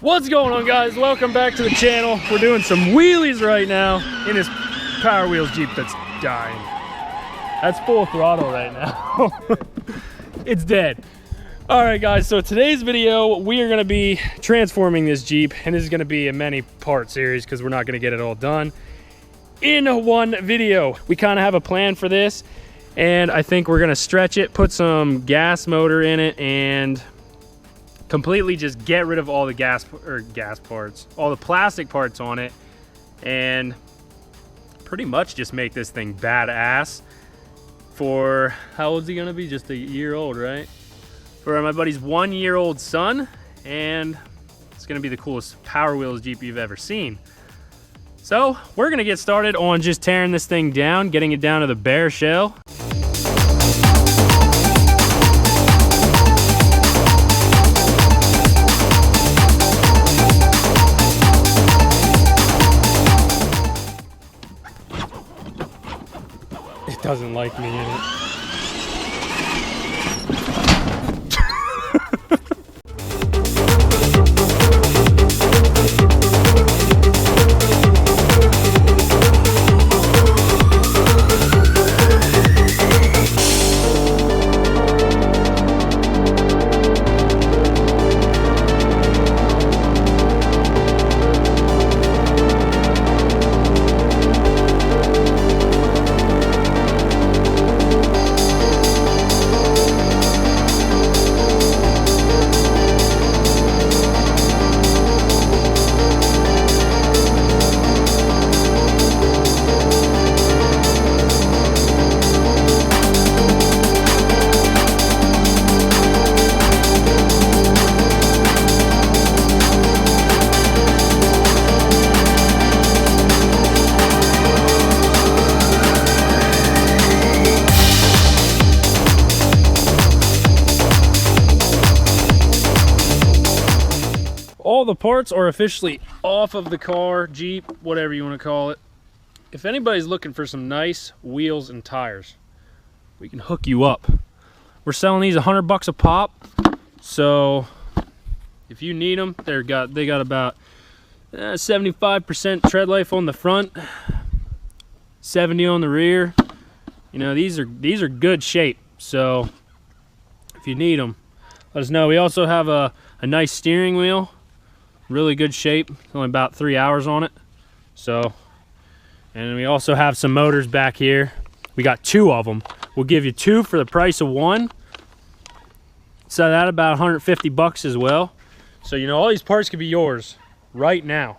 What's going on, guys? Welcome back to the channel. We're doing some wheelies right now in this Power Wheels Jeep that's dying. That's full throttle right now. It's dead. All right, guys, so today's video, we are gonna be transforming this Jeep, and this is gonna be a many-part series because we're not gonna get it all done in one video. We kind of have a plan for this, and I think we're gonna stretch it, put some gas motor in it, and completely just get rid of all the gas parts, all the plastic parts on it, and pretty much just make this thing badass for, how old is he gonna be? Just a year old, right? For my buddy's 1-year-old son, and it's gonna be the coolest Power Wheels Jeep you've ever seen. So we're gonna get started on just tearing this thing down, getting it down to the bare shell. It doesn't like me in it. All the parts are officially off of the car, Jeep, whatever you want to call it. If anybody's looking for some nice wheels and tires, we can hook you up. We're selling these $100 a pop, so if you need them, they got about 75% tread life on the front, 70 on the rear. You know, these are good shape, so if you need them, let us know. We also have a nice steering wheel. Really good shape, only about 3 hours on it. So, and we also have some motors back here. We got 2 of them. We'll give you 2 for the price of 1. So that about $150 as well. So, you know, all these parts could be yours right now,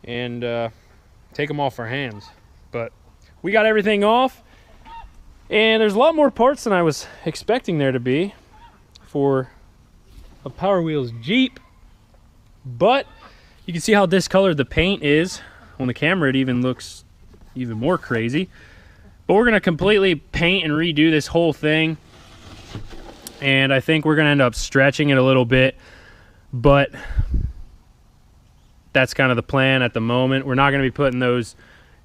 and take them off our hands. But we got everything off, and there's a lot more parts than I was expecting there to be for a Power Wheels Jeep. But you can see how discolored the paint is. On the camera, it even looks even more crazy. But we're gonna completely paint and redo this whole thing. And I think we're gonna end up stretching it a little bit, but that's kind of the plan at the moment. We're not gonna be putting those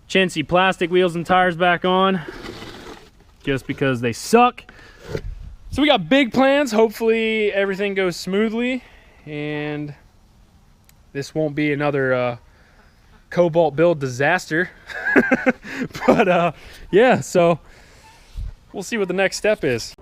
chintzy plastic wheels and tires back on just because they suck. So we got big plans. Hopefully everything goes smoothly, and this won't be another Cobalt build disaster. But yeah, so we'll see what the next step is.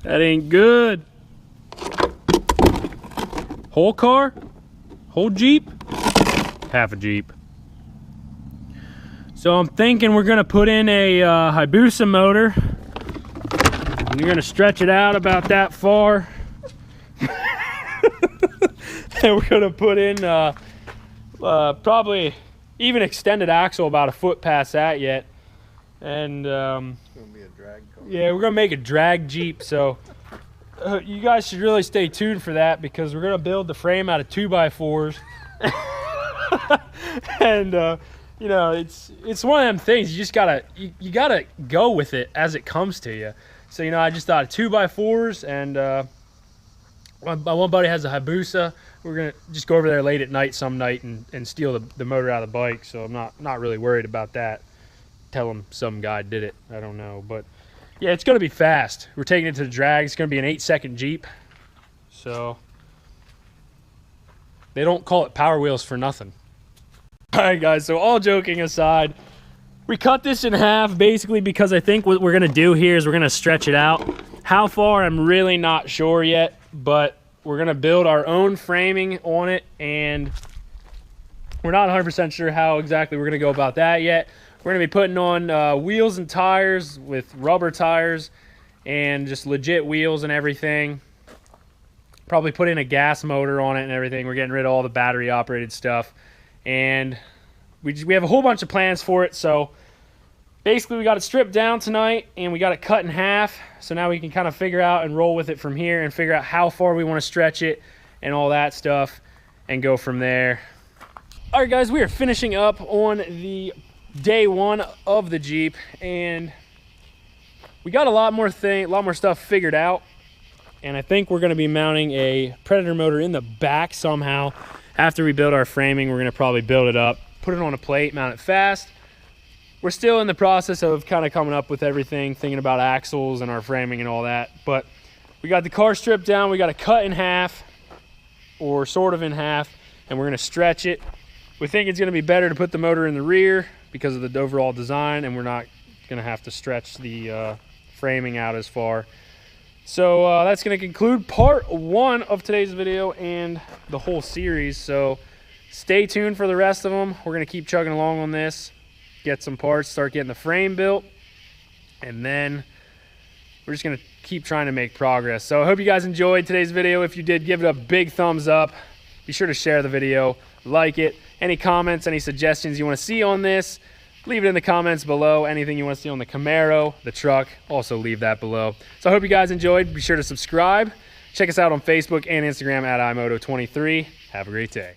That ain't good. Whole car? Whole Jeep? Half a Jeep. So I'm thinking we're gonna put in a Hayabusa motor. And you're gonna stretch it out about that far. And we're gonna put in probably even extended axle about a foot past that yet. And It's gonna be a drag car. yeah, we're gonna make a drag Jeep. So you guys should really stay tuned for that, because we're gonna build the frame out of 2x4s. And you know, it's one of them things. You just gotta you gotta go with it as it comes to you. So you know, I just thought of 2x4s, and my one buddy has a Hayabusa. We're gonna just go over there late at night some night and steal the motor out of the bike. So I'm not really worried about that. Tell him some guy did it. I don't know, but yeah, it's gonna be fast. We're taking it to the drag. It's gonna be an 8-second Jeep. So they don't call it Power Wheels for nothing. All right, guys. So all joking aside, we cut this in half basically because I think what we're gonna do here is we're gonna stretch it out. How far, I'm really not sure yet, but we're gonna build our own framing on it, and we're not 100% sure how exactly we're gonna go about that yet. We're gonna be putting on wheels and tires with rubber tires and just legit wheels and everything. Probably put in a gas motor on it and everything. We're getting rid of all the battery operated stuff. And we have a whole bunch of plans for it. So basically we got it stripped down tonight and we got it cut in half. So now we can kind of figure out and roll with it from here and figure out how far we want to stretch it and all that stuff and go from there. All right, guys, we are finishing up on the day one of the Jeep, and we got a lot more stuff figured out. And I think we're going to be mounting a Predator motor in the back somehow. After we build our framing, we're going to probably build it up, put it on a plate, mount it fast. We're still in the process of kind of coming up with everything, thinking about axles and our framing and all that. But we got the car stripped down. We got it cut in half, or sort of in half, and we're going to stretch it. We think it's going to be better to put the motor in the rear because of the overall design, and we're not going to have to stretch the framing out as far. So that's going to conclude part one of today's video and the whole series. So stay tuned for the rest of them. We're going to keep chugging along on this, get some parts, start getting the frame built, and then we're just going to keep trying to make progress. So I hope you guys enjoyed today's video. If you did, give it a big thumbs up. Be sure to share the video, like it. Any comments, any suggestions you want to see on this, leave it in the comments below. Anything you want to see on the Camaro, the truck, also leave that below. So I hope you guys enjoyed. Be sure to subscribe. Check us out on Facebook and Instagram at iMoto23. Have a great day.